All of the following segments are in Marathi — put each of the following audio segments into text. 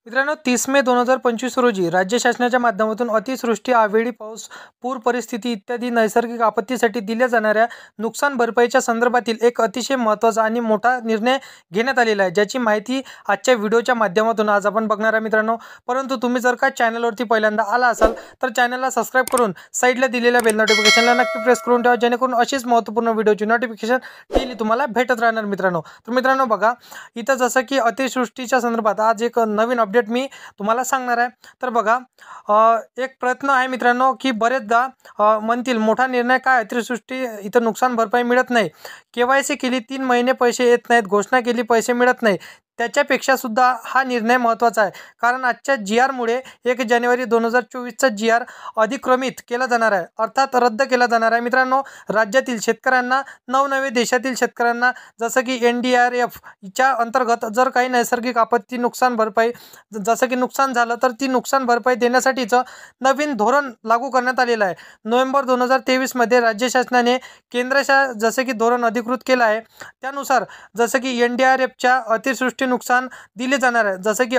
मित्रांनो 30 मे 2025 रोजी राज्य शासनाच्या माध्यमातून अतिवृष्टी, अवेळी पाऊस, पूर परिस्थिती इत्यादी नैसर्गिक आपत्तीसाठी दिल्या जाणाऱ्या नुकसान भरपाईच्या संदर्भातील एक अतिशय महत्त्वाचा आणि मोठा निर्णय घेण्यात आलेला आहे, ज्याची माहिती आजच्या व्हिडिओच्या माध्यमातून आज आपण बघणार आहे मित्रांनो। परंतु तुम्ही जर का चॅनलवरती पहिल्यांदा आला असाल तर चॅनलला सबस्क्राइब करून साईडला दिलेल्या बेल नोटिफिकेशनला नक्की प्रेस करून ठेवा, जेणेकरून अशीच महत्त्वपूर्ण व्हिडिओची नोटिफिकेशन डेली तुम्हाला भेटत राहणार मित्रांनो। तर मित्रांनो बघा, इथं जसं की अतिवृष्टीच्या संदर्भात आज एक नवीन अपडेट मी तुम्हाला सांगणार आहे। तर बघा, एक प्रयत्न आहे मित्रांनो की बरेचदा म्हणतील मोठा निर्णय काय, अतिवृष्टी इथं नुकसान भरपाई मिळत नाही, केवायसी केली 3 महिने पैसे येत नाहीत, घोषणा केली पैसे मिळत नाही, त्याच्यापेक्षा सुद्धा हा निर्णय महत्त्वाचा आहे। कारण आजच्या GR मुळे 1 जानेवारी 2024चा GR अधिक्रमित केला जाणार आहे, अर्थात रद्द केला जाणार आहे मित्रांनो। राज्यातील शेतकऱ्यांना नवनवे देशातील शेतकऱ्यांना जसं की NDRF च्या अंतर्गत जर काही नैसर्गिक आपत्ती नुकसान भरपाई जसं की नुकसान झालं तर ती नुकसान भरपाई देण्यासाठीचं नवीन धोरण लागू करण्यात आलेलं आहे। नोव्हेंबर 2023 मध्ये राज्य शासनाने केंद्राच्या जसं की धोरण अधिकृत केलं आहे, त्यानुसार जसं की NDRFच्या अतिवृष्टी नुकसान दिले जाणार आहे, जसं की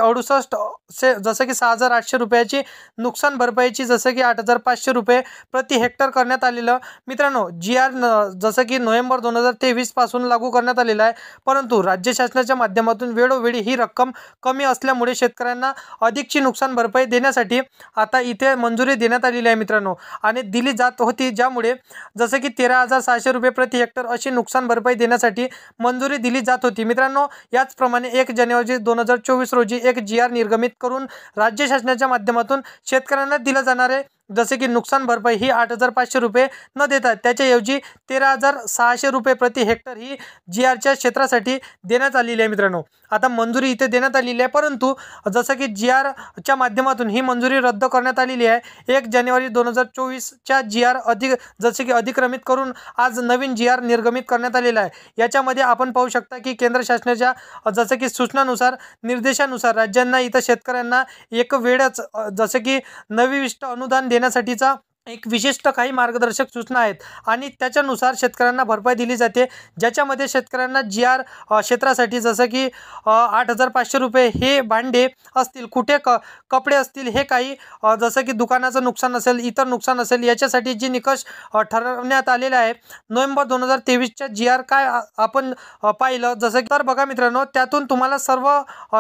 6,800 रुपयाची नुकसान भरपाईची जसं की 8,500 रुपये प्रति हेक्टर करण्यात आलेलं मित्रांनो। GR जसं की नोव्हेंबर 2023 पासून लागू करण्यात आलेला आहे, परंतु राज्य शासनाच्या माध्यमातून वेळोवेळी ही रक्कम कमी असल्यामुळे शेतकऱ्यांना अधिकची नुकसान भरपाई देण्यासाठी आता इथे मंजुरी देण्यात आलेली आहे मित्रांनो, आणि दिली जात होती, ज्यामुळे जसं की 13,600 रुपये प्रति हेक्टर अशी नुकसान भरपाई देण्यासाठी मंजुरी दिली जात होती मित्रांनो। याचप्रमाणे 1 जानेवारी 2024 रोजी एक GR निर्गमित करून राज्य शासनाच्या माध्यमातून शेतकऱ्यांना दिलं जाणारे जसे की नुकसान भरपाई ही 8,500 रुपये न देता त्याच्याऐवजी 13,600 रुपये प्रति हेक्टर ही GRच्या क्षेत्रासाठी देण्यात आलेली आहे मित्रांनो। आता मंजुरी इथे देण्यात आलेली आहे, परंतु जसं की GRच्या माध्यमातून ही मंजुरी रद्द करण्यात आलेली आहे। 1 जानेवारी 2024च्या GR जसे की अधिक्रमित करून आज नवीन GR निर्गमित करण्यात आलेला आहे। याच्यामध्ये आपण पाहू शकता की केंद्र शासनाच्या जसं की सूचनानुसार निर्देशानुसार राज्यांना इथं शेतकऱ्यांना एक वेळच जसं की नवीविष्ट अनुदान देण्यासाठीचा एक विशिष्ट काही मार्गदर्शक सूचना आहेत, आणि त्याच्यानुसार शेतकऱ्यांना भरपाई दिली जाते, ज्याच्यामध्ये शेतकऱ्यांना GR क्षेत्रासाठी जसं की 8,500 रुपये हे भांडे असतील, कुठे कपडे असतील, हे काही जसं की दुकानाचं नुकसान असेल, इतर नुकसान असेल, याच्यासाठी जे निकष ठरवण्यात आलेले आहे नोव्हेंबर 2023च्या GR काय आपण पाहिलं जसं की, तर बघा मित्रांनो, त्यातून तुम्हाला सर्व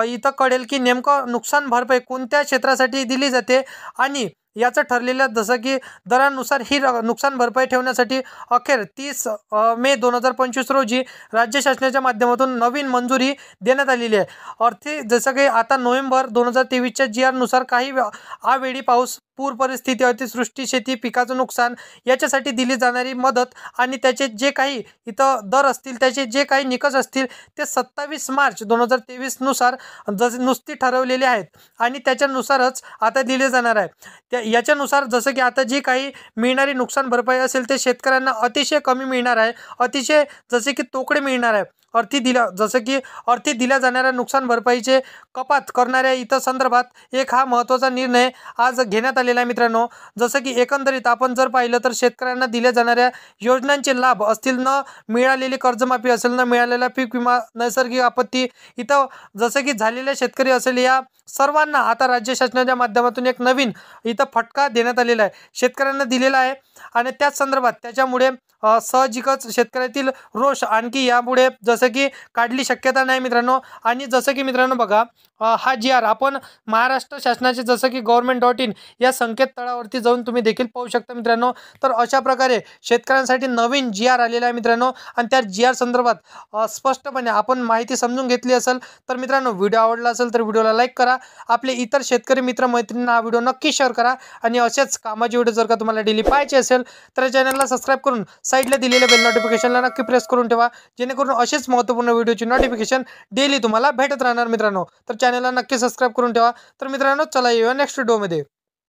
इथं कळेल की नेमकं नुकसान भरपाई कोणत्या क्षेत्रासाठी दिली जाते, आणि याचं ठरलेल्या जसं की दरानुसार ही नुकसान भरपाई ठेवण्यासाठी अखेर 30 मे 2025 रोजी राज्य शासनाच्या माध्यमातून नवीन मंजुरी देण्यात आलेली आहे। अर्थी जसं की आता नोव्हेंबर 2023च्या GR नुसार काही अवेळी पाऊस, पूर परिस्थिती, अतिवृष्टी, शेती पिकाचं नुकसान याच्यासाठी दिली जाणारी मदत आणि त्याचे जे काही इथं दर असतील, त्याचे जे काही निकष असतील ते 27 मार्च 2023 नुसार नुसती ठरवलेले आहेत, आणि त्याच्यानुसारच आता दिले जाणार आहे। याच्यानुसार जसं की आता जी काही मिळणारी नुकसान भरपाई असेल ते शेतकऱ्यांना अतिशय कमी मिळणार आहे, अतिशय जसे की तोकडे मिळणार आहे। अर्थी दिल्या जाणाऱ्या नुकसान भरपाईचे कपात करणाऱ्या इतर संदर्भात एक हा महत्त्वाचा निर्णय आज घेण्यात आलेला आहे मित्रांनो। जसं की एकंदरीत आपण जर पाहिलं तर शेतकऱ्यांना दिल्या जाणाऱ्या योजनांचे लाभ असतील, न मिळालेली कर्जमाफी असेल, न मिळालेला पीक विमा, नैसर्गिक आपत्ती इथं जसं की झालेले शेतकरी असेल, या सर्वांना आता राज्य शासनाच्या माध्यमातून एक नवीन इथं फटका देण्यात आलेला आहे, शेतकऱ्यांना दिलेला आहे, आणि त्याच संदर्भात त्याच्यामुळे साहजिकच शेतकऱ्यातील रोष आणखी यामुळे जसं की काढली शक्यता नाही मित्रांनो। आणि जसं की मित्रांनो बघा, हा GR आपण महाराष्ट्र शासनाचे जसं की government.in या संकेतस्थळावरती जाऊन तुम्ही देखील पाहू शकता मित्रांनो। तर अशा प्रकारे शेतकऱ्यांसाठी नवीन GR आलेला आहे मित्रांनो, आणि त्या GR संदर्भात स्पष्टपणे आपण माहिती समजून घेतली असेल तर मित्रांनो, व्हिडिओ आवडला असेल तर व्हिडिओला लाईक करा, आपले इतर शेतकरी मित्र मैत्रिणींना हा व्हिडिओ नक्की शेअर करा, आणि असेच कामाचे व्हिडिओ जर का तुम्हाला डेली पाहायचे असेल तर चॅनलला सबस्क्राइब करून साईडला दिलेल्या बेल नोटिफिकेशनला नक्की प्रेस करून ठेवा, जेणेकरून असेच महत्त्वपूर्ण व्हिडिओची नोटिफिकेशन डेली तुम्हाला भेटत राहणार मित्रांनो। तर चॅनलला नक्की सबस्क्राइब करून ठेवा। तर मित्रांनो, चला येऊया नेक्स्ट व्हिडिओमध्ये।